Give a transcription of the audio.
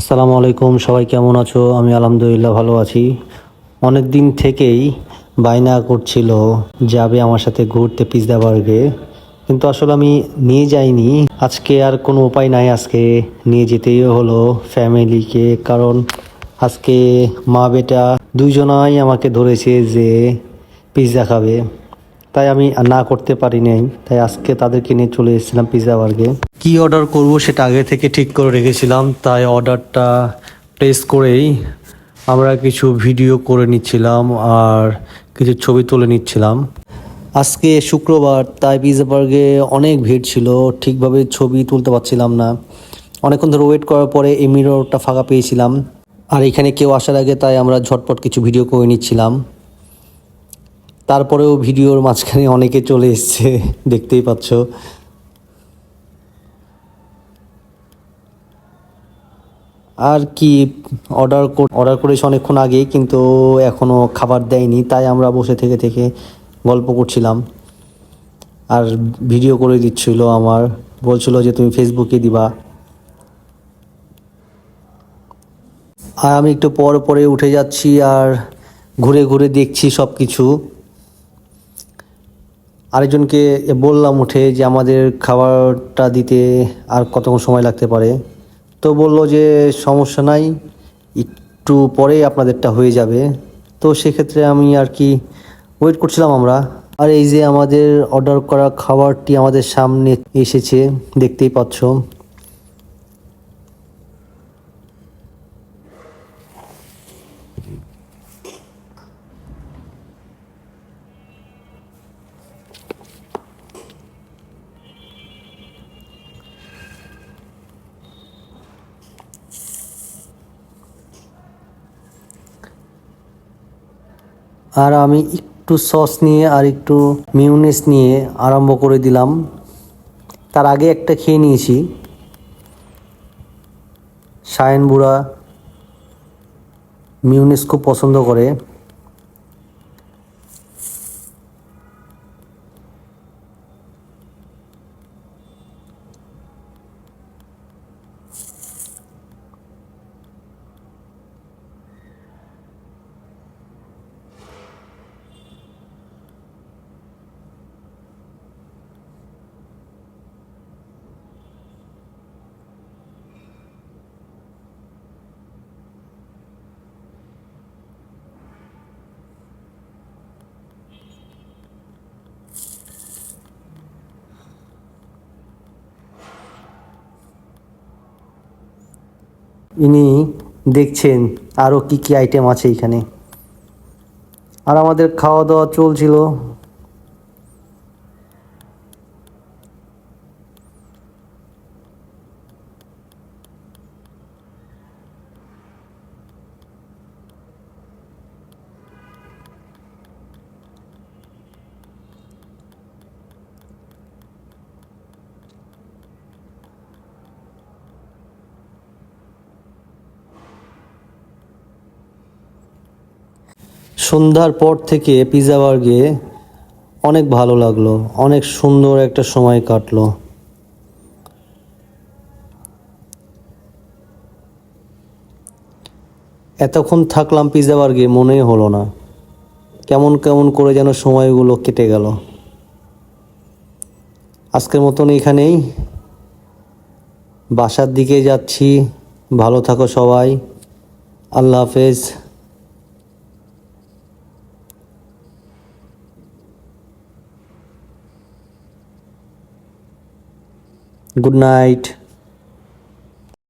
আসসালামু আলাইকুম, সবাই কেমন আছো? আমি আলহামদুলিল্লাহ ভালো আছি। অনেক দিন থেকেই বায়না করছিল যাবে আমার সাথে ঘুরতে পিৎজা বার্গে, কিন্তু আসলে আমি নিয়ে যাইনি। আজকে আর কোনো উপায় নাই, আজকে নিয়ে যেতেই হলো ফ্যামিলিকে, কারণ আজকে মা বেটা দুইজনাই আমাকে ধরেছে যে পিৎজা খাবে। তাই আমি না করতে পারি নাই, তাই আজকে তাদেরকে নিয়ে চলে এসেছিলাম পিৎজা বার্গে। কি অর্ডার করব সেটা আগে থেকে ঠিক করে রেখেছিলাম, তাই অর্ডারটা প্লেস করেই আমরা কিছু ভিডিও করে নিচ্ছিলাম আর কিছু ছবি তুলে নিচ্ছিলাম। আজকে শুক্রবার, তাই পিৎজা বার্গে অনেক ভিড় ছিল, ঠিকভাবে ছবি তুলতে পারছিলাম না। অনেকক্ষণ ধরে ওয়েট করার পরে এই মিররটা ফাঁকা পেয়েছিলাম, আর এখানে কেউ আসার আগে তাই আমরা ঝটপট কিছু ভিডিও করে নিচ্ছিলাম। তারপরেও ভিডিওর মাঝখানে অনেকে চলে এসছে, দেখতেই পাচ্ছ। আর কি, অর্ডার করেছি অনেকক্ষণ আগেই, কিন্তু এখনও খাবার দেয়নি, তাই আমরা বসে থেকে থেকে গল্প করছিলাম আর ভিডিও করে দিচ্ছিল। আমার বলছিল যে তুমি ফেসবুকে দিবা। আর আমি একটু পর পরে উঠে যাচ্ছি আর ঘুরে ঘুরে দেখছি সব কিছু। আরেকজনকে বললাম উঠে যে আমাদের খাবারটা দিতে আর কতক্ষণ সময় লাগতে পারে, তো বলল যে সমস্যা নাই, একটু পরেই আপনাদেরটা হয়ে যাবে। তো সেক্ষেত্রে আমি আর কি ওয়েট করছিলাম আমরা। আর এই যে আমাদের অর্ডার করা খাবারটি আমাদের সামনে এসেছে, দেখতেই পাচ্ছ। আর আমি একটু সস নিয়ে আর একটু মিউনিস নিয়ে আরম্ভ করে দিলাম। তার আগে একটা খেয়ে নিয়েছি। শায়েন বুড়া মিউনিস খুব পছন্দ করে। ইনি দেখছেন আরও কি কি আইটেম আছে এখানে। আর আমাদের খাওয়া দাওয়া চলছিল। সন্ধ্যার পর থেকে পিৎজা বার্গে অনেক ভালো লাগলো, অনেক সুন্দর একটা সময় কাটলো। এতক্ষণ থাকলাম পিৎজা বার্গে, মনেই হলো না, কেমন কেমন করে যেন সময়গুলো কেটে গেল। আজকের মতন এখানেই, বাসার দিকে যাচ্ছি। ভালো থাকো সবাই, আল্লাহ হাফেজ, গুড নাইট।